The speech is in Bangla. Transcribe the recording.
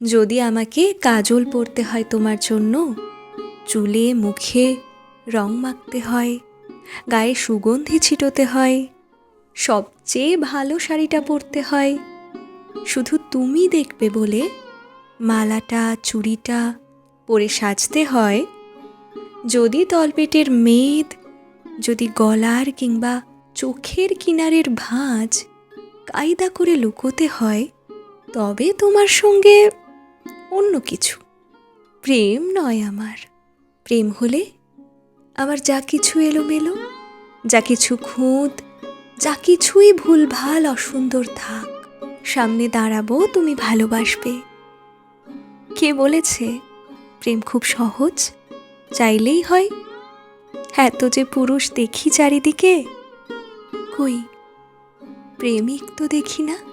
যদি আমাকে কাজল পরতে হয় তোমার জন্য, চুলে মুখে রং মাখতে হয়, গায়ে সুগন্ধি ছিটোতে হয়, সবচেয়ে ভালো শাড়িটা পরতে হয়, শুধু তুমি দেখবে বলে মালাটা চুড়িটা পরে সাজতে হয়, যদি তলপেটের মেদ, যদি গলার কিংবা চোখের কিনারের ভাঁজ কায়দা করে লুকোতে হয়, তবে তোমার সঙ্গে অন্য কিছু। প্রেম নয় আমার। প্রেম হলে আমার যা কিছু এলোমেলো, যা কিছু খুঁত, যা কিছুই ভুলভাল অসুন্দর থাক, সামনে দাঁড়াবো, তুমি ভালোবাসবে। কে বলেছে প্রেম খুব সহজ, চাইলেই হয়? এত যে পুরুষ দেখি চারিদিকে, কই প্রেমিক তো দেখি না।